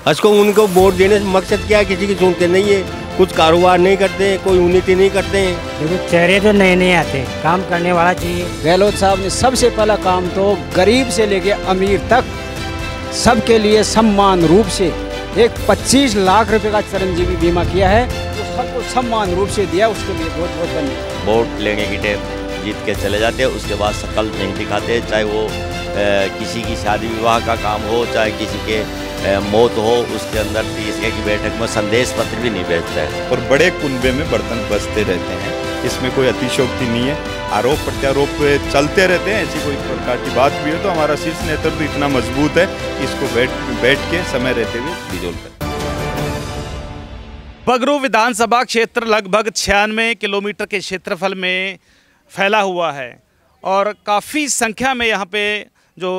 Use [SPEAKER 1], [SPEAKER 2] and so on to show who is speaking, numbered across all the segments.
[SPEAKER 1] उसको उनको वोट देने से मकसद क्या है, किसी की सुनते नहीं है, कुछ कारोबार नहीं करते, कोई उन्नति नहीं करते हैं।
[SPEAKER 2] देखो चेहरे तो नए नए आते, काम करने वाला चाहिए।
[SPEAKER 3] गहलोत साहब ने सबसे पहला काम तो गरीब से लेके अमीर तक सबके लिए सम्मान रूप से एक 25 लाख रुपए का चिरंजीवी बीमा किया है, तो सबको सम्मान रूप से दिया, उसके लिए बहुत बहुत धन्यवाद।
[SPEAKER 4] वोट लेने की टाइम जीत के चले जाते हैं, उसके बाद शकल नहीं दिखाते, चाहे वो किसी की शादी विवाह का काम हो, चाहे किसी के मौत हो, उसके अंदर तीसरे की बैठक में संदेश पत्र भी नहीं भेजता है।
[SPEAKER 5] और बड़े कुनबे में बर्तन बजते रहते हैं, इसमें कोई अतिशयोक्ति नहीं है, आरोप प्रत्यारोप चलते रहते हैं। ऐसी कोई प्रकार की बात भी हो तो हमारा शीर्ष नेतृत्व इतना मजबूत है, इसको बैठ के समय रहते हुए रिजोल्व करें।
[SPEAKER 6] बगरू विधानसभा क्षेत्र लगभग 96 किलोमीटर के क्षेत्रफल में फैला हुआ है और काफ़ी संख्या में यहाँ पे जो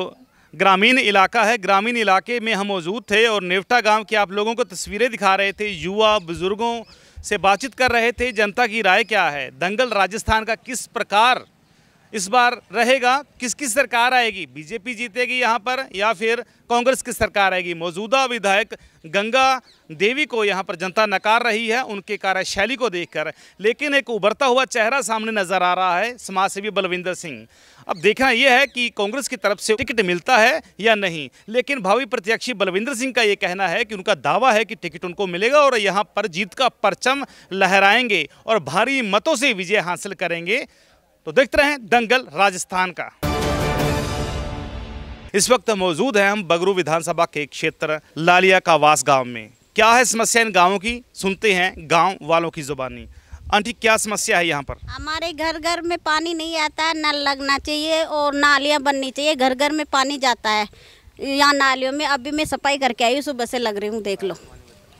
[SPEAKER 6] ग्रामीण इलाका है, ग्रामीण इलाके में हम मौजूद थे और नेवटा गांव की आप लोगों को तस्वीरें दिखा रहे थे। युवा बुजुर्गों से बातचीत कर रहे थे, जनता की राय क्या है, दंगल राजस्थान का किस प्रकार इस बार रहेगा, किसकी सरकार आएगी, बीजेपी जीतेगी यहाँ पर या फिर कांग्रेस की सरकार आएगी। मौजूदा विधायक गंगा देवी को यहाँ पर जनता नकार रही है उनके कार्यशैली को देखकर, लेकिन एक उभरता हुआ चेहरा सामने नजर आ रहा है, समाजसेवी बलविंदर सिंह। अब देखना यह है कि कांग्रेस की तरफ से टिकट मिलता है या नहीं, लेकिन भावी प्रत्याशी बलविंदर सिंह का ये कहना है कि उनका दावा है कि टिकट उनको मिलेगा और यहाँ पर जीत का परचम लहराएंगे और भारी मतों से विजय हासिल करेंगे। तो देखते रहें दंगल राजस्थान का। इस वक्त मौजूद हैं हम बगरू विधानसभा के क्षेत्र लालिया का वास गांव में। क्या है समस्या इन गांवों की, सुनते हैं गांव वालों की जुबानी। आंटी क्या समस्या है यहाँ पर?
[SPEAKER 7] हमारे घर घर में पानी नहीं आता है, नल लगना चाहिए और नालियाँ बननी चाहिए, घर घर में पानी जाता है। यहाँ नालियों में अभी मैं सफाई करके आई, सुबह से लग रही हूँ, देख लो।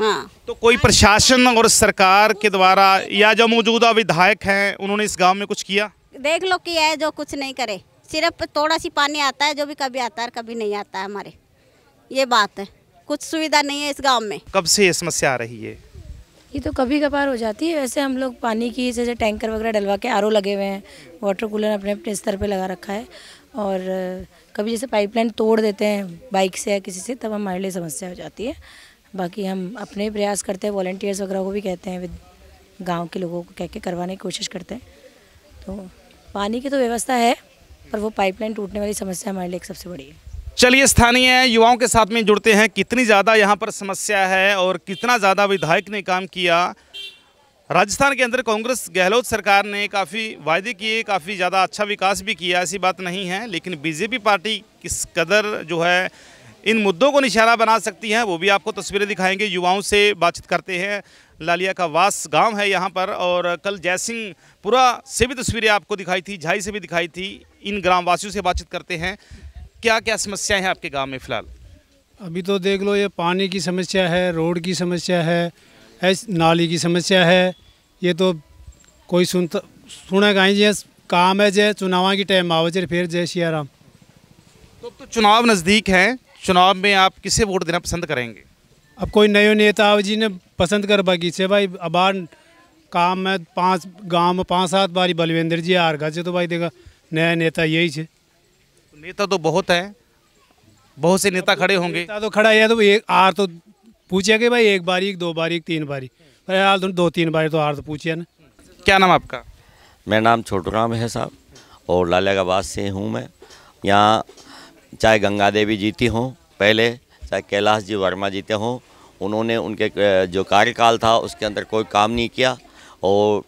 [SPEAKER 7] हाँ, तो
[SPEAKER 6] कोई प्रशासन और सरकार के द्वारा या जो मौजूदा विधायक हैं उन्होंने इस गाँव में कुछ किया?
[SPEAKER 7] देख लो किया है, जो कुछ नहीं करे, सिर्फ थोड़ा सी पानी आता है, जो भी कभी आता है कभी नहीं आता है हमारे, ये बात है। कुछ सुविधा नहीं है इस गांव में।
[SPEAKER 6] कब से ये समस्या आ रही है?
[SPEAKER 8] ये तो कभी कभार हो जाती है, वैसे हम लोग पानी की जैसे टैंकर वगैरह डलवा के आरओ लगे हुए हैं, वाटर कूलर अपने अपने स्तर पे लगा रखा है, और कभी जैसे पाइपलाइन तोड़ देते हैं बाइक से या किसी से, तब हमारे लिए समस्या हो जाती है। बाकी हम अपने प्रयास करते हैं, वॉलंटियर्स वगैरह को भी कहते हैं, गाँव के लोगों को कह के करवाने की कोशिश करते हैं। तो पानी की तो व्यवस्था है, पर वो पाइपलाइन टूटने वाली समस्या हमारे लिए एक सबसे बड़ी है।
[SPEAKER 6] चलिए स्थानीय युवाओं के साथ में जुड़ते हैं, कितनी ज़्यादा यहाँ पर समस्या है और कितना ज़्यादा विधायक ने काम किया। राजस्थान के अंदर कांग्रेस गहलोत सरकार ने काफ़ी वायदे किए, काफ़ी ज़्यादा अच्छा विकास भी किया, ऐसी बात नहीं है, लेकिन बीजेपी पार्टी किस कदर जो है इन मुद्दों को निशाना बना सकती है वो भी आपको तस्वीरें दिखाएंगे। युवाओं से बातचीत करते हैं, लालिया का वास गांव है यहाँ पर, और कल जयसिंहपुरा से भी तस्वीरें आपको दिखाई थी, झाई से भी दिखाई थी। इन ग्रामवासियों से बातचीत करते हैं, क्या क्या समस्याएं हैं आपके गांव में फिलहाल?
[SPEAKER 9] अभी तो देख लो, ये पानी की समस्या है, रोड की समस्या है, नाली की समस्या है। ये तो कोई सुनेगा ही, काम है जय चुनाव की टाइम आओ जय फिर जय सिया राम।
[SPEAKER 6] तो चुनाव नज़दीक हैं, चुनाव में आप किसे वोट देना पसंद करेंगे?
[SPEAKER 9] अब कोई नयो नेता जी ने पसंद कर बाकी से भाई, अब काम में 5 गाँव में 5-7 बारी बलविंदर जी हार गए, तो भाई देखा नया नेता यही है।
[SPEAKER 6] नेता तो बहुत है, बहुत से नेता खड़े होंगे।
[SPEAKER 9] नेता तो खड़ा है, तो एक आर तो पूछे कि भाई 1 बारी 2 बारी 3 बारी, हाल तो 2-3 बारी तो आर तो पूछे ना।
[SPEAKER 6] क्या नाम आपका?
[SPEAKER 4] मेरा नाम छोटू राम है साहब, और लालिया का वास से हूँ मैं। यहाँ चाहे गंगा देवी जीती हों पहले, चाहे कैलाश जी वर्मा जीते हों, उन्होंने उनके जो कार्यकाल था उसके अंदर कोई काम नहीं किया, और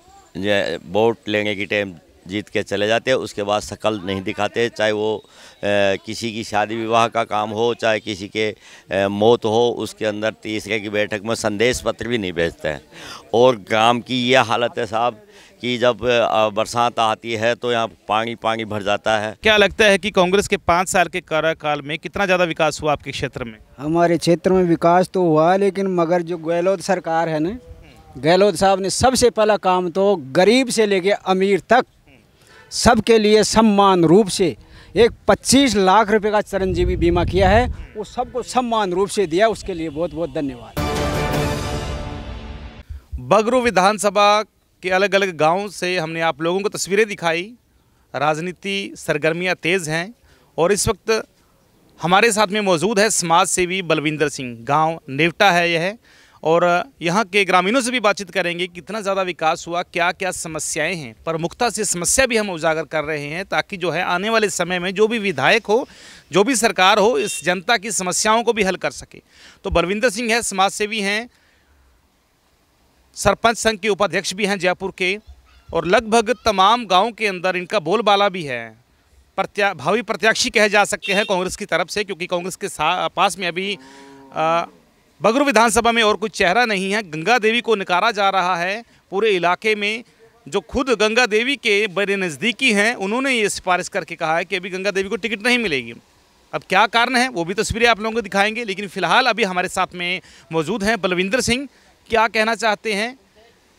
[SPEAKER 4] वोट लेने की टाइम जीत के चले जाते, उसके बाद शकल नहीं दिखाते, चाहे वो किसी की शादी विवाह का काम हो, चाहे किसी के मौत हो, उसके अंदर तीसरे की बैठक में संदेश पत्र भी नहीं भेजते हैं। और ग्राम की यह हालत है साहब कि जब बरसात आती है तो यहाँ पानी भर जाता है।
[SPEAKER 6] क्या लगता है कि कांग्रेस के 5 साल के कार्यकाल में कितना ज़्यादा विकास हुआ आपके क्षेत्र में?
[SPEAKER 3] हमारे क्षेत्र में विकास तो हुआ, लेकिन मगर जो गहलोत सरकार है ना, गहलोत साहब ने सबसे पहला काम तो गरीब से लेके अमीर तक सबके लिए सम्मान रूप से एक 25 लाख रुपए का चिरंजीवी बीमा किया है, वो सबको सम्मान रूप से दिया, उसके लिए बहुत बहुत धन्यवाद।
[SPEAKER 6] बगरू विधानसभा के अलग अलग गांव से हमने आप लोगों को तस्वीरें दिखाई। राजनीति सरगर्मियां तेज़ हैं और इस वक्त हमारे साथ में मौजूद है समाज सेवी बलविंदर सिंह, गांव नेवटा है यह, और यहाँ के ग्रामीणों से भी बातचीत करेंगे कितना ज़्यादा विकास हुआ, क्या क्या समस्याएं हैं। प्रमुखता से समस्या भी हम उजागर कर रहे हैं ताकि जो है आने वाले समय में जो भी विधायक हो, जो भी सरकार हो, इस जनता की समस्याओं को भी हल कर सके। तो बलविंदर सिंह है, समाज सेवी हैं, सरपंच संघ के उपाध्यक्ष भी हैं जयपुर के, और लगभग तमाम गाँव के अंदर इनका बोलबाला भी है। भावी प्रत्याशी कहे जा सकते हैं कांग्रेस की तरफ से, क्योंकि कांग्रेस के पास में अभी बगरू विधानसभा में और कोई चेहरा नहीं है। गंगा देवी को नकारा जा रहा है पूरे इलाके में। जो खुद गंगा देवी के बड़े नज़दीकी हैं, उन्होंने ये सिफारिश करके कहा है कि अभी गंगा देवी को टिकट नहीं मिलेगी। अब क्या कारण है वो भी तस्वीरें आप लोगों को दिखाएंगे, लेकिन फ़िलहाल अभी हमारे साथ में मौजूद हैं बलविंदर सिंह। क्या कहना चाहते हैं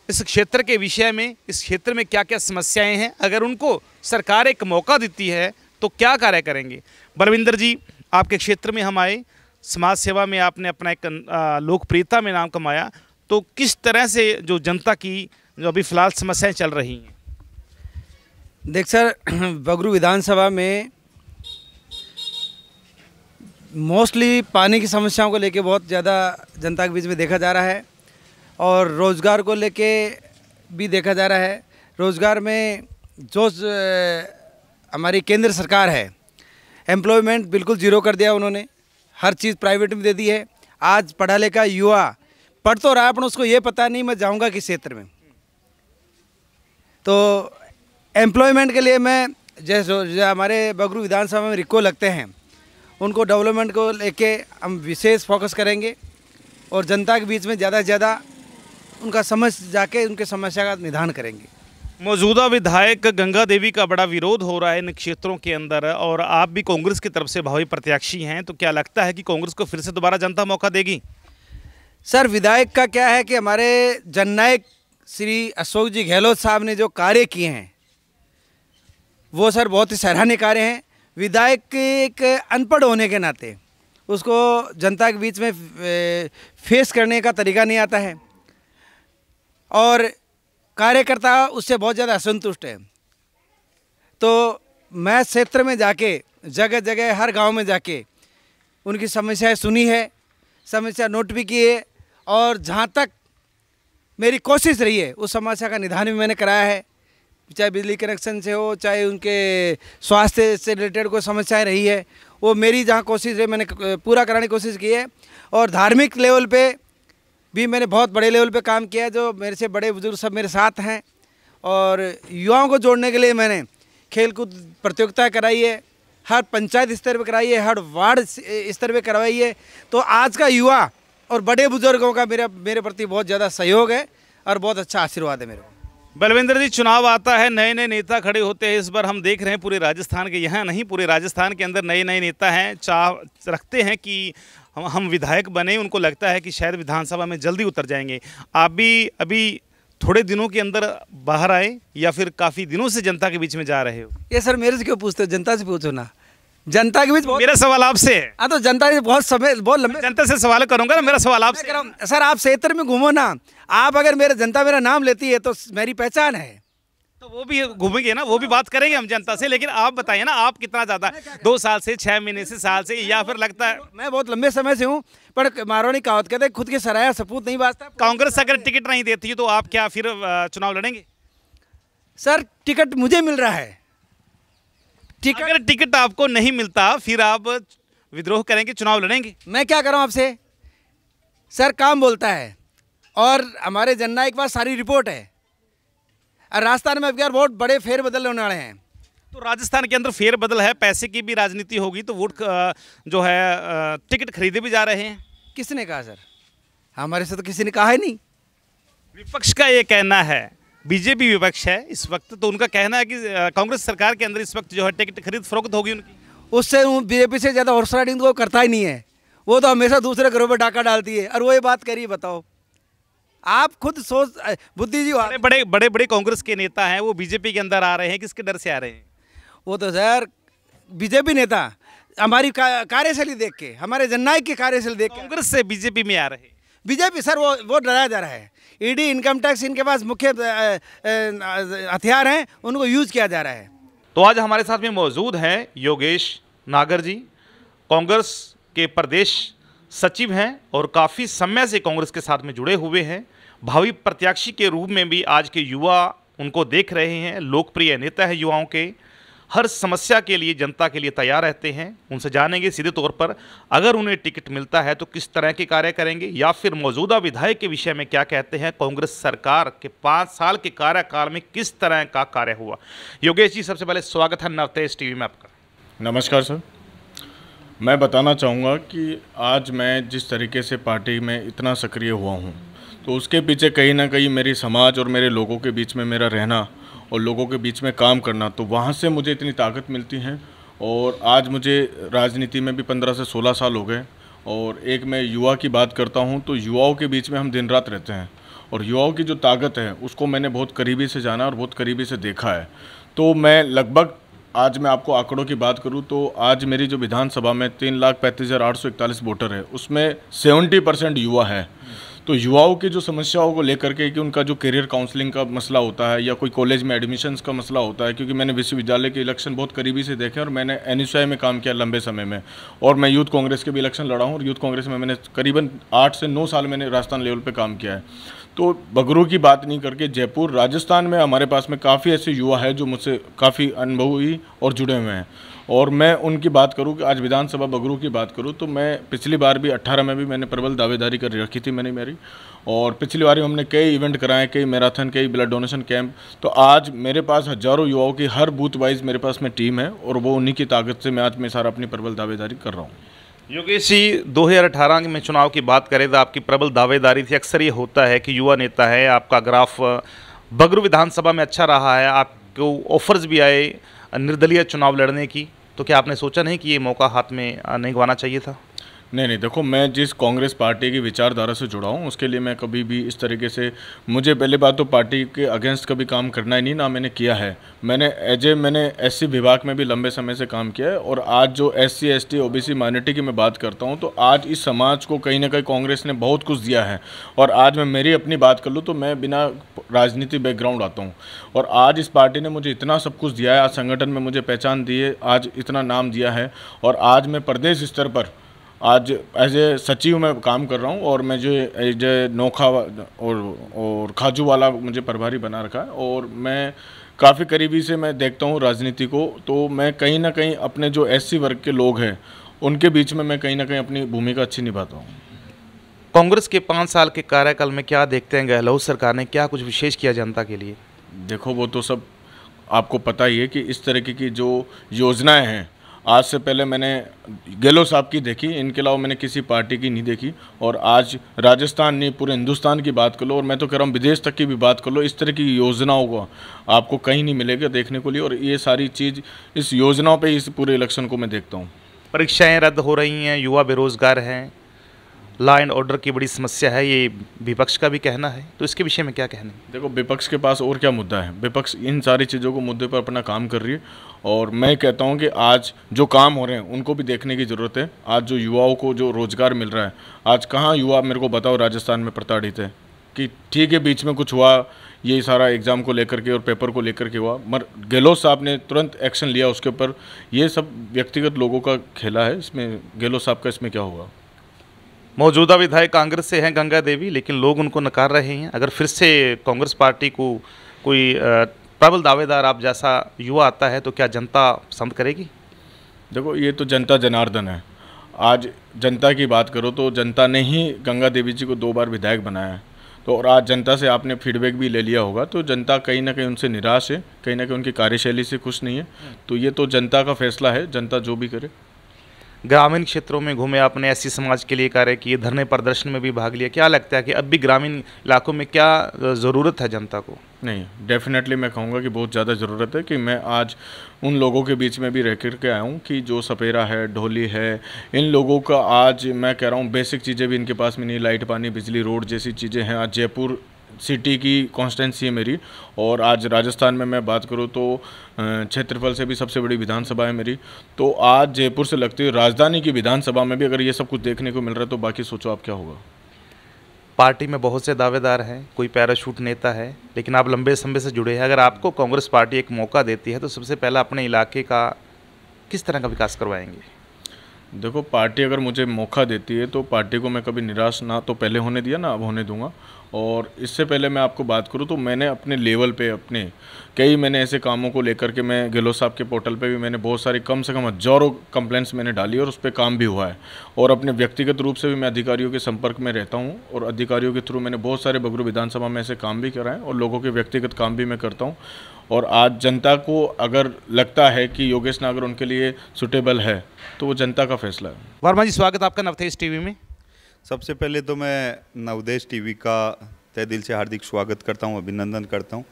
[SPEAKER 6] इस क्षेत्र के विषय में, इस क्षेत्र में क्या क्या समस्याएं हैं, अगर उनको सरकार एक मौका देती है तो क्या कार्य करेंगे। बलविंदर जी, आपके क्षेत्र में हम आए, समाज सेवा में आपने अपना एक लोकप्रियता में नाम कमाया, तो किस तरह से जो जनता की जो अभी फ़िलहाल समस्याएं चल रही हैं?
[SPEAKER 3] देख सर, बगरू विधानसभा में मोस्टली पानी की समस्याओं को लेके बहुत ज़्यादा जनता के बीच में देखा जा रहा है, और रोज़गार को लेके भी देखा जा रहा है। रोज़गार में जो हमारी केंद्र सरकार है, एम्प्लॉयमेंट बिल्कुल ज़ीरो कर दिया उन्होंने, हर चीज़ प्राइवेट में दे दी है। आज पढ़ा लिखा युवा पढ़ तो रहा है, पर उसको ये पता नहीं मैं जाऊंगा किस क्षेत्र में। तो एम्प्लॉयमेंट के लिए मैं जैसे हमारे बगरू विधानसभा में रिको लगते हैं, उनको डेवलपमेंट को लेके हम विशेष फोकस करेंगे, और जनता के बीच में ज़्यादा से ज़्यादा उनका समझ जाके उनके समस्या का निदान करेंगे।
[SPEAKER 6] मौजूदा विधायक गंगा देवी का बड़ा विरोध हो रहा है इन क्षेत्रों के अंदर, और आप भी कांग्रेस की तरफ से भावी प्रत्याशी हैं, तो क्या लगता है कि कांग्रेस को फिर से दोबारा जनता मौका देगी?
[SPEAKER 3] सर, विधायक का क्या है कि हमारे जननायक श्री अशोक जी गहलोत साहब ने जो कार्य किए हैं वो सर बहुत ही सराहनीय कार्य हैं। विधायक के एक अनपढ़ होने के नाते उसको जनता के बीच में फेस करने का तरीका नहीं आता है, और कार्यकर्ता उससे बहुत ज़्यादा असंतुष्ट है। तो मैं क्षेत्र में जाके जगह जगह हर गांव में जाके उनकी समस्याएं सुनी है, समस्या नोट भी की है, और जहां तक मेरी कोशिश रही है उस समस्या का निदान भी मैंने कराया है। चाहे बिजली कनेक्शन से हो, चाहे उनके स्वास्थ्य से रिलेटेड कोई समस्याएं रही है, वो मेरी जहाँ कोशिश रही मैंने पूरा कराने की कोशिश की है। और धार्मिक लेवल पे भी मैंने बहुत बड़े लेवल पे काम किया है। जो मेरे से बड़े बुजुर्ग सब मेरे साथ हैं, और युवाओं को जोड़ने के लिए मैंने खेलकूद प्रतियोगिता कराई है, हर पंचायत स्तर पे कराई है, हर वार्ड स्तर पे करवाई है। तो आज का युवा और बड़े बुजुर्गों का मेरे प्रति बहुत ज़्यादा सहयोग है और बहुत अच्छा आशीर्वाद है मेरे को।
[SPEAKER 6] बलविंदर जी, चुनाव आता है, नए नए नेता खड़े होते हैं। इस बार हम देख रहे हैं पूरे राजस्थान के, यहाँ नहीं पूरे राजस्थान के अंदर नए नए नेता हैं, चाह रखते हैं कि हम विधायक बने। उनको लगता है कि शायद विधानसभा में जल्दी उतर जाएंगे। आप भी अभी थोड़े दिनों के अंदर बाहर आए या फिर काफ़ी दिनों से जनता के बीच में जा रहे हो?
[SPEAKER 3] ये सर मेरे से क्यों पूछते हो, जनता से पूछो ना। जनता के बीच
[SPEAKER 6] मेरा सवाल आपसे है।
[SPEAKER 3] हाँ, तो जनता से बहुत समय बहुत लंबे
[SPEAKER 6] जनता से सवाल करूंगा ना, मेरा सवाल आपसे।
[SPEAKER 3] सर आप क्षेत्र में घूमो ना, आप अगर जनता मेरा नाम लेती है तो मेरी पहचान है,
[SPEAKER 6] तो वो भी घूमेंगे ना, वो भी बात करेंगे हम जनता से। लेकिन आप बताइए ना, आप कितना ज़्यादा 2 साल से, 6 महीने से, साल से, या फिर लगता है?
[SPEAKER 3] मैं बहुत लंबे समय से हूँ, पर मारवाड़ी कहावत कहते हैं खुद के सराया सपूत नहीं बाजता।
[SPEAKER 6] कांग्रेस अगर टिकट नहीं देती है तो आप क्या फिर चुनाव लड़ेंगे?
[SPEAKER 3] सर टिकट मुझे मिल रहा है।
[SPEAKER 6] अगर टिकट आपको नहीं मिलता फिर आप विद्रोह करेंगे, चुनाव लड़ेंगे?
[SPEAKER 3] मैं क्या करूं आपसे? सर काम बोलता है, और हमारे जननायक के पास सारी रिपोर्ट है। और राजस्थान में अब यार बहुत बड़े फेरबदल होने वाले हैं।
[SPEAKER 6] तो राजस्थान के अंदर फेरबदल है, पैसे की भी राजनीति होगी, तो वोट जो है टिकट खरीदे भी जा रहे हैं।
[SPEAKER 3] किसने कहा सर? हमारे से तो किसी ने कहा ही नहीं।
[SPEAKER 6] विपक्ष का ये कहना है, बीजेपी विपक्ष है इस वक्त, तो उनका कहना है कि कांग्रेस सरकार के अंदर इस वक्त जो है टिकट खरीद फरोख्त होगी उनकी।
[SPEAKER 3] उससे बीजेपी से ज़्यादा हॉर्स राइडिंग तो करता ही नहीं है, वो तो हमेशा दूसरे घरों पर डाका डालती है। और वो ये बात करिए, बताओ आप खुद सोच बुद्धि जी।
[SPEAKER 6] बड़े बड़े कांग्रेस के नेता हैं, वो बीजेपी के अंदर आ रहे हैं, किसके डर से आ रहे हैं?
[SPEAKER 3] वो तो सर बीजेपी नेता हमारी कार्यशैली देख के, हमारे जननायक की कार्यशैली देख के
[SPEAKER 6] कांग्रेस से बीजेपी में आ रहे हैं।
[SPEAKER 3] बीजेपी सर वो डराया जा रहा है। ईडी, इनकम टैक्स, इनके पास मुख्य हथियार हैं, उनको यूज किया जा रहा है।
[SPEAKER 6] तो आज हमारे साथ में मौजूद हैं योगेश नागर जी, कांग्रेस के प्रदेश सचिव हैं और काफ़ी समय से कांग्रेस के साथ में जुड़े हुए हैं। भावी प्रत्याशी के रूप में भी आज के युवा उनको देख रहे हैं। लोकप्रिय नेता है युवाओं के, हर समस्या के लिए जनता के लिए तैयार रहते हैं। उनसे जानेंगे सीधे तौर पर अगर उन्हें टिकट मिलता है तो किस तरह के कार्य करेंगे, या फिर मौजूदा विधायक के विषय में क्या कहते हैं, कांग्रेस सरकार के 5 साल के कार्यकाल में किस तरह का कार्य हुआ। योगेश जी, सबसे पहले स्वागत है नवतेज टीवी में आपका।
[SPEAKER 10] नमस्कार सर। मैं बताना चाहूँगा कि आज मैं जिस तरीके से पार्टी में इतना सक्रिय हुआ हूँ, तो उसके पीछे कहीं ना कहीं मेरी समाज और मेरे लोगों के बीच में मेरा रहना और लोगों के बीच में काम करना, तो वहाँ से मुझे इतनी ताकत मिलती है। और आज मुझे राजनीति में भी 15 से 16 साल हो गए। और एक मैं युवा की बात करता हूँ तो युवाओं के बीच में हम दिन रात रहते हैं, और युवाओं की जो ताकत है उसको मैंने बहुत करीबी से जाना और बहुत करीबी से देखा है। तो मैं लगभग, आज मैं आपको आंकड़ों की बात करूं तो आज मेरी जो विधानसभा में 3,35,841 वोटर है, उसमें 70% युवा है। तो युवाओं की जो समस्याओं को लेकर के, कि उनका जो करियर काउंसलिंग का मसला होता है या कोई कॉलेज में एडमिशन्स का मसला होता है, क्योंकि मैंने विश्वविद्यालय के इलेक्शन बहुत करीबी से देखे और मैंने NSY में काम किया लंबे समय में, और मैं यूथ कांग्रेस के भी इलेक्शन लड़ा हूँ, और यूथ कांग्रेस में मैंने करीबन 8 से 9 साल मैंने राजस्थान लेवल पर काम किया है। तो बगरू की बात नहीं करके जयपुर, राजस्थान में हमारे पास में काफ़ी ऐसे युवा है जो मुझसे काफ़ी अनुभवी और जुड़े हुए हैं। और मैं उनकी बात करूं कि आज विधानसभा बगरू की बात करूं तो मैं पिछली बार भी 18 में भी मैंने प्रबल दावेदारी कर रखी थी मैंने मेरी, और पिछली बार हमने कई इवेंट कराए, कई मैराथन, कई ब्लड डोनेशन कैंप। तो आज मेरे पास हज़ारों युवाओं की हर बूथ वाइज मेरे पास में टीम है, और वो उन्हीं की ताकत से मैं आज मैं सारा अपनी प्रबल दावेदारी कर रहा हूँ।
[SPEAKER 6] योगेश जी, 2018 में चुनाव की बात करें तो आपकी प्रबल दावेदारी थी। अक्सर ये होता है कि युवा नेता है, आपका ग्राफ बगरू विधानसभा में अच्छा रहा है, आपको ऑफर्स भी आए निर्दलीय चुनाव लड़ने की, तो क्या आपने सोचा नहीं कि ये मौका हाथ में नहीं गंवाना चाहिए था?
[SPEAKER 10] नहीं, देखो, मैं जिस कांग्रेस पार्टी की विचारधारा से जुड़ा हूँ उसके लिए मैं कभी भी इस तरीके से, मुझे पहले बात तो पार्टी के अगेंस्ट कभी काम करना ही नहीं, ना मैंने किया है। मैंने SC विभाग में भी लंबे समय से काम किया है, और आज जो SC ST OBC माइनॉरिटी की मैं बात करता हूँ, तो आज इस समाज को कहीं ना कहीं कांग्रेस ने बहुत कुछ दिया है। और आज मैं मेरी अपनी बात कर लूँ तो मैं बिना राजनीति बैकग्राउंड आता हूँ, और आज इस पार्टी ने मुझे इतना सब कुछ दिया है, आज संगठन में मुझे पहचान दी है, आज इतना नाम दिया है, और आज मैं प्रदेश स्तर पर आज एज ए सचिव में काम कर रहा हूँ, और मैं जो एज ए नोखा और खाजू वाला मुझे प्रभारी बना रखा है, और मैं काफ़ी करीबी से मैं देखता हूँ राजनीति को। तो मैं कहीं ना कहीं अपने जो SC वर्ग के लोग हैं उनके बीच में मैं कहीं ना कहीं अपनी भूमिका अच्छी निभाता हूँ।
[SPEAKER 6] कांग्रेस के 5 साल के कार्यकाल में क्या देखते हैं, गहलोत सरकार ने क्या कुछ विशेष किया जनता के लिए?
[SPEAKER 10] देखो, वो तो सब आपको पता ही है कि इस तरीके की जो योजनाएँ हैं, आज से पहले मैंने गहलोत साहब की देखी, इनके अलावा मैंने किसी पार्टी की नहीं देखी। और आज राजस्थान नहीं, पूरे हिंदुस्तान की बात कर लो, और मैं तो कह रहा हूँ विदेश तक की भी बात कर लो, इस तरह की योजनाओं को आपको कहीं नहीं मिलेगा देखने को लिए। और ये सारी चीज़ इस योजनाओं पे इस पूरे इलेक्शन को मैं देखता हूँ।
[SPEAKER 6] परीक्षाएं रद्द हो रही हैं, युवा बेरोजगार हैं, लॉ एंड ऑर्डर की बड़ी समस्या है, ये विपक्ष का भी कहना है, तो इसके विषय में क्या कहना है?
[SPEAKER 10] देखो, विपक्ष के पास और क्या मुद्दा है? विपक्ष इन सारी चीज़ों को मुद्दे पर अपना काम कर रही है, और मैं कहता हूं कि आज जो काम हो रहे हैं उनको भी देखने की ज़रूरत है। आज जो युवाओं को जो रोज़गार मिल रहा है, आज कहाँ युवा मेरे को बताओ राजस्थान में प्रताड़ित है कि ठीक है बीच में कुछ हुआ, ये सारा एग्ज़ाम को लेकर के और पेपर को लेकर के हुआ, मगर गहलोत साहब ने तुरंत एक्शन लिया उसके ऊपर। ये सब व्यक्तिगत लोगों का खेला है, इसमें गहलोत साहब का इसमें क्या होगा?
[SPEAKER 6] मौजूदा विधायक कांग्रेस से हैं गंगा देवी, लेकिन लोग उनको नकार रहे हैं। अगर फिर से कांग्रेस पार्टी को कोई प्रबल दावेदार आप जैसा युवा आता है तो क्या जनता पसंद करेगी?
[SPEAKER 10] देखो, ये तो जनता जनार्दन है। आज जनता की बात करो तो जनता ने ही गंगा देवी जी को 2 बार विधायक बनाया है, तो और आज जनता से आपने फीडबैक भी ले लिया होगा, तो जनता कहीं ना कहीं उनसे निराश है, कहीं ना कहीं उनकी कार्यशैली से खुश नहीं है। तो ये तो जनता का फैसला है, जनता जो भी करे।
[SPEAKER 6] ग्रामीण क्षेत्रों में घूमे, आपने SC समाज के लिए कार्य किए, धरने प्रदर्शन में भी भाग लिया, क्या लगता है कि अब भी ग्रामीण इलाकों में क्या ज़रूरत है जनता को?
[SPEAKER 10] नहीं, डेफिनेटली मैं कहूँगा कि बहुत ज़्यादा ज़रूरत है कि मैं आज उन लोगों के बीच में भी रह कर के आया हूँ कि जो सपेरा है, ढोली है, इन लोगों का आज मैं कह रहा हूँ बेसिक चीज़ें भी इनके पास में नहीं, लाइट, पानी, बिजली, रोड जैसी चीज़ें हैं। आज जयपुर सिटी की कॉन्स्टेंसी है मेरी, और आज राजस्थान में मैं बात करूँ तो क्षेत्रफल से भी सबसे बड़ी विधानसभा है मेरी। तो आज जयपुर से लगती है राजधानी की विधानसभा में भी अगर ये सब कुछ देखने को मिल रहा है तो बाकी सोचो आप क्या होगा।
[SPEAKER 6] पार्टी में बहुत से दावेदार हैं, कोई पैराशूट नेता है, लेकिन आप लंबे समय से जुड़े हैं। अगर आपको कांग्रेस पार्टी एक मौका देती है तो सबसे पहला अपने इलाके का किस तरह का विकास करवाएंगे?
[SPEAKER 10] देखो, पार्टी अगर मुझे मौका देती है तो पार्टी को मैं कभी निराश ना तो पहले होने दिया ना अब होने दूंगा। और इससे पहले मैं आपको बात करूं तो मैंने अपने लेवल पे मैंने ऐसे कामों को लेकर के मैं गहलोत साहब के पोर्टल पे भी मैंने बहुत सारी कम से कम हज़ारों कंप्लेंट्स मैंने डाली और उस पर काम भी हुआ है। और अपने व्यक्तिगत रूप से भी मैं अधिकारियों के संपर्क में रहता हूँ और अधिकारियों के थ्रू मैंने बहुत सारे बगरू विधानसभा में ऐसे काम भी कराएँ और लोगों के व्यक्तिगत काम भी मैं करता हूँ। और आज जनता को अगर लगता है कि योगेश नागर उनके लिए सुटेबल है तो वो जनता का फैसला है।
[SPEAKER 6] वर्मा जी, स्वागत आपका नवतेज टीवी में।
[SPEAKER 5] सबसे पहले तो मैं नवदेश टीवी का तहे दिल से हार्दिक स्वागत करता हूं, अभिनंदन करता हूं,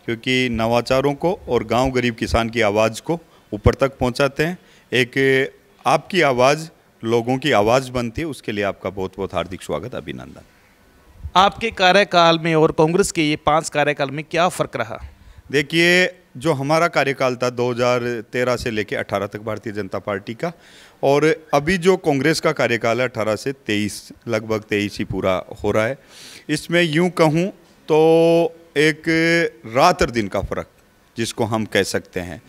[SPEAKER 5] क्योंकि नवाचारों को और गांव गरीब किसान की आवाज़ को ऊपर तक पहुंचाते हैं। एक आपकी आवाज़ लोगों की आवाज़ बनती है, उसके लिए आपका बहुत बहुत हार्दिक स्वागत, अभिनंदन।
[SPEAKER 6] आपके कार्यकाल में और कांग्रेस के ये 5 कार्यकाल में क्या फ़र्क रहा?
[SPEAKER 5] देखिए, जो हमारा कार्यकाल था 2013 से लेकर 18 तक भारतीय जनता पार्टी का, और अभी जो कांग्रेस का कार्यकाल है 18 से 23, लगभग 23 ही पूरा हो रहा है। इसमें यूं कहूं तो एक रात और दिन का फ़र्क जिसको हम कह सकते हैं।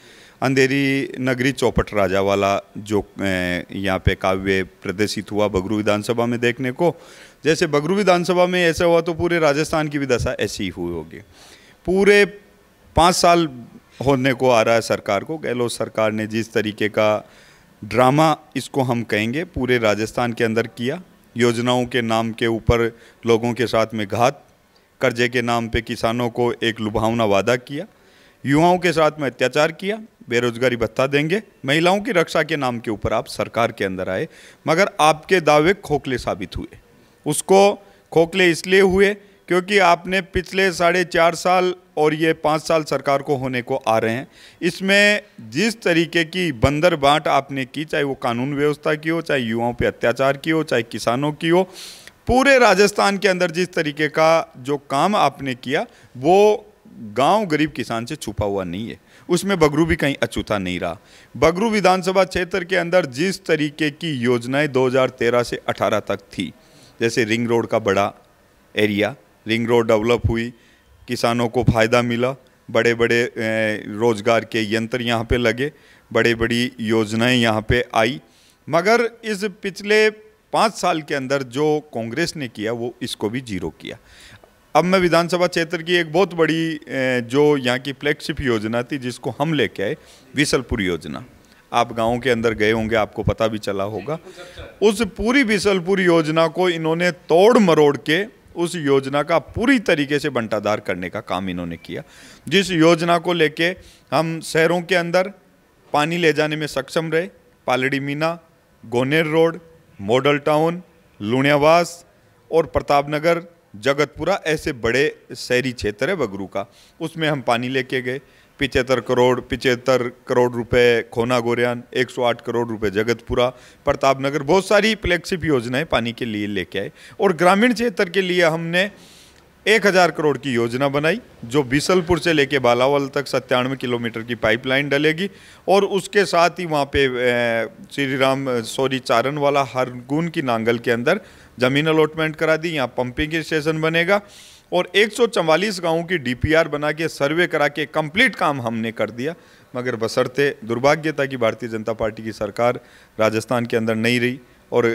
[SPEAKER 5] अंधेरी नगरी चौपट राजा वाला जो यहाँ पे काव्य प्रदर्शित हुआ बगरू विधानसभा में देखने को, जैसे बगरू विधानसभा में ऐसा हुआ तो पूरे राजस्थान की भी दशा ऐसी ही हुई होगी। पूरे 5 साल होने को आ रहा है सरकार को। गहलोत सरकार ने जिस तरीके का ड्रामा, इसको हम कहेंगे, पूरे राजस्थान के अंदर किया, योजनाओं के नाम के ऊपर लोगों के साथ में घात, कर्जे के नाम पे किसानों को एक लुभावना वादा किया, युवाओं के साथ में अत्याचार किया, बेरोजगारी भत्ता देंगे, महिलाओं की रक्षा के नाम के ऊपर आप सरकार के अंदर आए, मगर आपके दावे खोखले साबित हुए। उसको खोखले इसलिए हुए क्योंकि आपने पिछले 4.5 साल और ये 5 साल सरकार को होने को आ रहे हैं, इसमें जिस तरीके की बंदर बांट आपने की, चाहे वो कानून व्यवस्था की हो, चाहे युवाओं पे अत्याचार की हो, चाहे किसानों की हो, पूरे राजस्थान के अंदर जिस तरीके का जो काम आपने किया वो गांव गरीब किसान से छुपा हुआ नहीं है। उसमें बगरू भी कहीं अछूता नहीं रहा। बगरू विधानसभा क्षेत्र के अंदर जिस तरीके की योजनाएं 2013 से 18 तक थी, जैसे रिंग रोड का बड़ा एरिया, रिंग रोड डेवलप हुई, किसानों को फ़ायदा मिला, बड़े बड़े रोज़गार के यंत्र यहाँ पे लगे, बड़ी बड़ी योजनाएं यहाँ पे आई, मगर इस पिछले 5 साल के अंदर जो कांग्रेस ने किया वो इसको भी जीरो किया। अब मैं विधानसभा क्षेत्र की एक बहुत बड़ी जो यहाँ की फ्लैगशिप योजना थी जिसको हम लेके आए, विसलपुर योजना, आप गाँव के अंदर गए होंगे, आपको पता भी चला होगा। उस पूरी विसलपुर योजना को इन्होंने तोड़ मरोड़ के उस योजना का पूरी तरीके से बंटाधार करने का काम इन्होंने किया, जिस योजना को लेके हम शहरों के अंदर पानी ले जाने में सक्षम रहे। Paldi Meena, Goner road, model town, Luniyawas और प्रतापनगर, जगतपुरा, ऐसे बड़े शहरी क्षेत्र है बगरू का, उसमें हम पानी लेके गए। 75 करोड़ रुपए खोना गोरियान, 108 करोड़ रुपए जगतपुरा, प्रतापनगर, बहुत सारी फ्लैगशिप योजनाएं पानी के लिए लेके आए। और ग्रामीण क्षेत्र के लिए हमने 1000 करोड़ की योजना बनाई, जो बिसलपुर से लेके बालावल तक 97 किलोमीटर की पाइपलाइन डलेगी, और उसके साथ ही वहाँ पे चारण वाला हरगुन की नांगल के अंदर ज़मीन अलॉटमेंट करा दी, यहाँ पंपिंग स्टेशन बनेगा, और 144 गाँवों की DPR बना के सर्वे करा के कंप्लीट काम हमने कर दिया। मगर बशर्ते दुर्भाग्य था कि भारतीय जनता पार्टी की सरकार राजस्थान के अंदर नहीं रही, और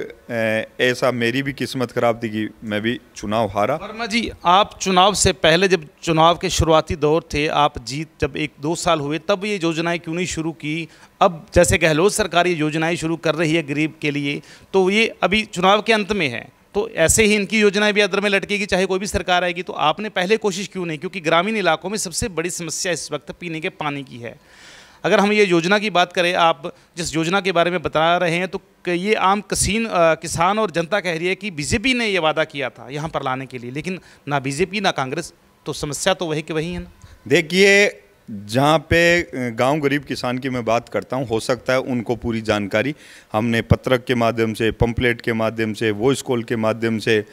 [SPEAKER 5] ऐसा मेरी भी किस्मत खराब थी कि मैं भी चुनाव हारा।
[SPEAKER 6] वर्मा जी, आप चुनाव से पहले, जब चुनाव के शुरुआती दौर थे, आप जीत जब 1-2 साल हुए, तब ये योजनाएं क्यों नहीं शुरू की? अब जैसे गहलोत सरकार ये योजनाएं शुरू कर रही है गरीब के लिए, तो ये अभी चुनाव के अंत में है, तो ऐसे ही इनकी योजनाएं भी अदर में लटकेगी चाहे कोई भी सरकार आएगी। तो आपने पहले कोशिश क्यों नहीं? क्योंकि ग्रामीण इलाकों में सबसे बड़ी समस्या इस वक्त पीने के पानी की है। अगर हम ये योजना की बात करें, आप जिस योजना के बारे में बता रहे हैं, तो ये आम किसान और जनता कह रही है कि बीजेपी ने ये वादा किया था यहाँ पर लाने के लिए, लेकिन ना बीजेपी ना कांग्रेस, तो समस्या तो वही कि वही है ना।
[SPEAKER 5] देखिए, जहाँ पे गांव गरीब किसान की मैं बात करता हूँ, हो सकता है उनको पूरी जानकारी हमने पत्रक के माध्यम से, पंपलेट के माध्यम से, वॉइस कॉल के माध्यम से,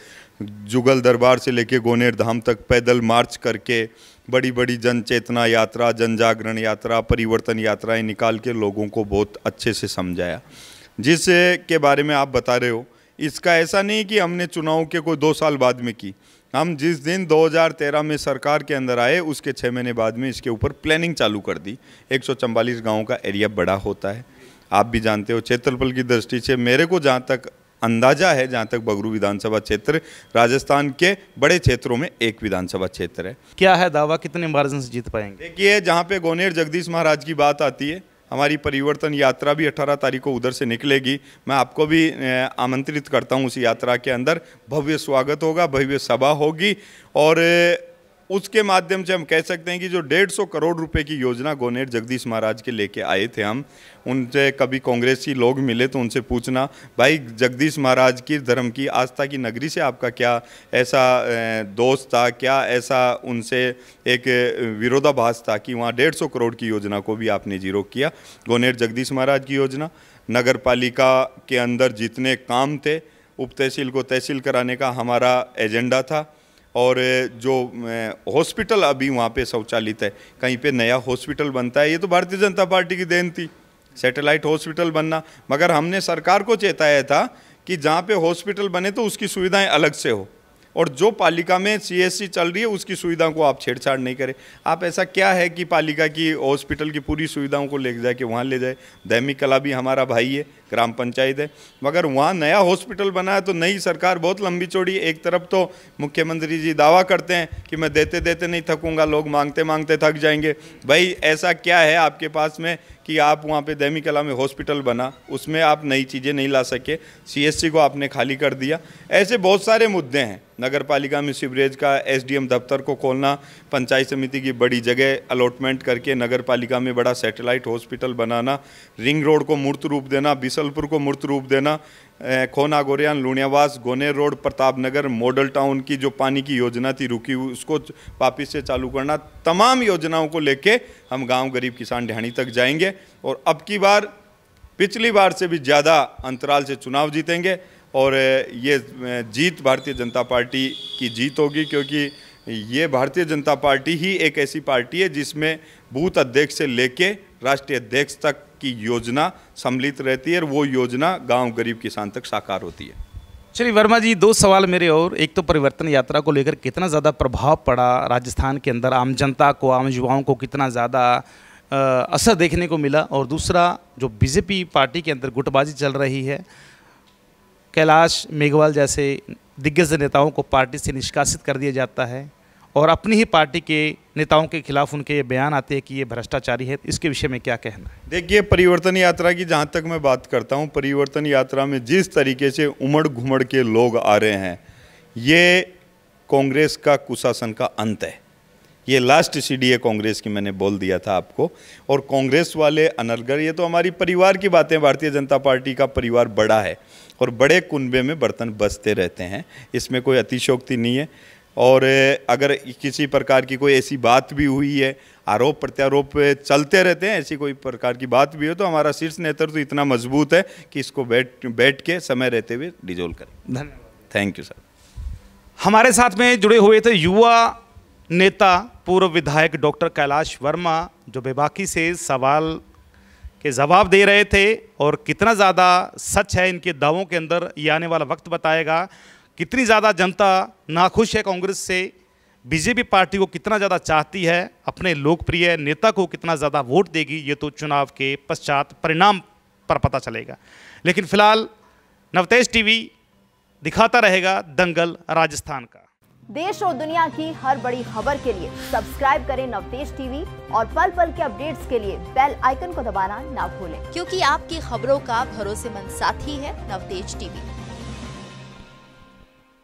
[SPEAKER 5] जुगल दरबार से लेके गोनेर धाम तक पैदल मार्च करके बड़ी बड़ी जन चेतना यात्रा, जन जागरण यात्रा, परिवर्तन यात्राएं निकाल के लोगों को बहुत अच्छे से समझाया। जिस के बारे में आप बता रहे हो, इसका ऐसा नहीं कि हमने चुनाव के कोई 2 साल बाद में की। हम जिस दिन 2013 में सरकार के अंदर आए, उसके 6 महीने बाद में इसके ऊपर प्लानिंग चालू कर दी। 144 गाँवों का एरिया बड़ा होता है। आप भी जानते हो क्षेत्रफल की दृष्टि से मेरे को जहाँ तक अंदाजा है, जहाँ तक बगरू विधानसभा क्षेत्र राजस्थान के बड़े क्षेत्रों में एक विधानसभा क्षेत्र है।
[SPEAKER 6] क्या है दावा, कितने मार्जिन से जीत पाएंगे?
[SPEAKER 5] देखिए, जहाँ पे गोनेर जगदीश महाराज की बात आती है, हमारी परिवर्तन यात्रा भी 18 तारीख को उधर से निकलेगी। मैं आपको भी आमंत्रित करता हूँ उस यात्रा के अंदर। भव्य स्वागत होगा, भव्य सभा होगी और उसके माध्यम से हम कह सकते हैं कि जो 150 करोड़ रुपए की योजना गोनेर जगदीश महाराज के लेके आए थे हम, उनसे कभी कांग्रेसी लोग मिले तो उनसे पूछना, भाई जगदीश महाराज की धर्म की आस्था की नगरी से आपका क्या ऐसा दोस्त था, क्या ऐसा उनसे एक विरोधाभास था कि वहाँ 150 करोड़ की योजना को भी आपने जीरो किया। गोनेर जगदीश महाराज की योजना, नगर पालिका के अंदर जितने काम थे, उप तहसील को तहसील कराने का हमारा एजेंडा था और जो हॉस्पिटल अभी वहाँ पे शौचालित है, कहीं पे नया हॉस्पिटल बनता है, ये तो भारतीय जनता पार्टी की देन थी, सैटेलाइट हॉस्पिटल बनना। मगर हमने सरकार को चेताया था कि जहाँ पे हॉस्पिटल बने तो उसकी सुविधाएं अलग से हो और जो पालिका में CSC चल रही है उसकी सुविधाओं को आप छेड़छाड़ नहीं करें। आप ऐसा क्या है कि पालिका की हॉस्पिटल की पूरी सुविधाओं को ले जाके वहाँ ले जाए। दैमिक कला भी हमारा भाई है, ग्राम पंचायत है, मगर वहाँ नया हॉस्पिटल बना है तो नई सरकार बहुत लंबी चौड़ी। एक तरफ तो मुख्यमंत्री जी दावा करते हैं कि मैं देते देते नहीं थकूंगा, लोग मांगते मांगते थक जाएंगे। भाई ऐसा क्या है आपके पास में कि आप वहाँ पे दैमिक कला में हॉस्पिटल बना, उसमें आप नई चीज़ें नहीं ला सके, CSC को आपने खाली कर दिया। ऐसे बहुत सारे मुद्दे हैं। नगर पालिका में सीवरेज का SDM दफ्तर को खोलना, पंचायत समिति की बड़ी जगह अलॉटमेंट करके नगर पालिका में बड़ा सैटेलाइट हॉस्पिटल बनाना, रिंग रोड को मूर्त रूप देना, बिसलपुर को मूर्त रूप देना, खोना Goriyan Luniyawas Goner road Pratapnagar model town की जो पानी की योजना थी रुकी हुई उसको वापिस से चालू करना, तमाम योजनाओं को लेके हम गांव गरीब किसान ढाणी तक जाएंगे और अब की बार पिछली बार से भी ज़्यादा अंतराल से चुनाव जीतेंगे और ये जीत भारतीय जनता पार्टी की जीत होगी, क्योंकि ये भारतीय जनता पार्टी ही एक ऐसी पार्टी है जिसमें बूथ अध्यक्ष से लेके राष्ट्रीय अध्यक्ष तक की योजना सम्मिलित रहती है और वो योजना गांव गरीब किसान तक साकार होती है।
[SPEAKER 6] चलिए वर्मा जी, दो सवाल मेरे और। एक तो परिवर्तन यात्रा को लेकर कितना ज़्यादा प्रभाव पड़ा राजस्थान के अंदर, आम जनता को, आम युवाओं को कितना ज़्यादा असर देखने को मिला, और दूसरा जो बीजेपी पार्टी के अंदर गुटबाजी चल रही है, कैलाश मेघवाल जैसे दिग्गज नेताओं को पार्टी से निष्कासित कर दिया जाता है और अपनी ही पार्टी के नेताओं के खिलाफ उनके ये बयान आते हैं कि ये भ्रष्टाचारी है, इसके विषय में क्या कहना है?
[SPEAKER 5] देखिए, परिवर्तन यात्रा की जहाँ तक मैं बात करता हूँ, परिवर्तन यात्रा में जिस तरीके से उमड़ घुमड़ के लोग आ रहे हैं, ये कांग्रेस का कुशासन का अंत है। ये लास्ट सीढ़ी है कांग्रेस की, मैंने बोल दिया था आपको। और कांग्रेस वाले अनर्गल, ये तो हमारी परिवार की बातें, भारतीय जनता पार्टी का परिवार बड़ा है और बड़े कुनबे में बर्तन बसते रहते हैं, इसमें कोई अतिशयोक्ति नहीं है। और अगर किसी प्रकार की कोई ऐसी बात भी हुई है, आरोप प्रत्यारोप चलते रहते हैं, ऐसी कोई प्रकार की बात भी हो तो हमारा शीर्ष नेतृत्व इतना मजबूत है कि इसको बैठ के समय रहते हुए डिजोल्व करें।
[SPEAKER 6] धन्यवाद।
[SPEAKER 5] Thank you sir.
[SPEAKER 6] हमारे साथ में जुड़े हुए थे युवा नेता पूर्व विधायक डॉक्टर कैलाश वर्मा, जो बेबाकी से सवाल के जवाब दे रहे थे और कितना ज़्यादा सच है इनके दावों के अंदर, ये आने वाला वक्त बताएगा। कितनी ज़्यादा जनता नाखुश है कांग्रेस से, बीजेपी पार्टी को कितना ज़्यादा चाहती है, अपने लोकप्रिय नेता को कितना ज़्यादा वोट देगी, ये तो चुनाव के पश्चात परिणाम पर पता चलेगा। लेकिन फिलहाल नवतेज टीवी दिखाता रहेगा दंगल राजस्थान का।
[SPEAKER 11] देश और दुनिया की हर बड़ी खबर के लिए सब्सक्राइब करें नवतेज टीवी और पल पल के अपडेट्स के लिए बेल आइकन को दबाना ना भूलें,
[SPEAKER 12] क्योंकि आपकी खबरों का भरोसेमंद साथी है नवतेज टीवी।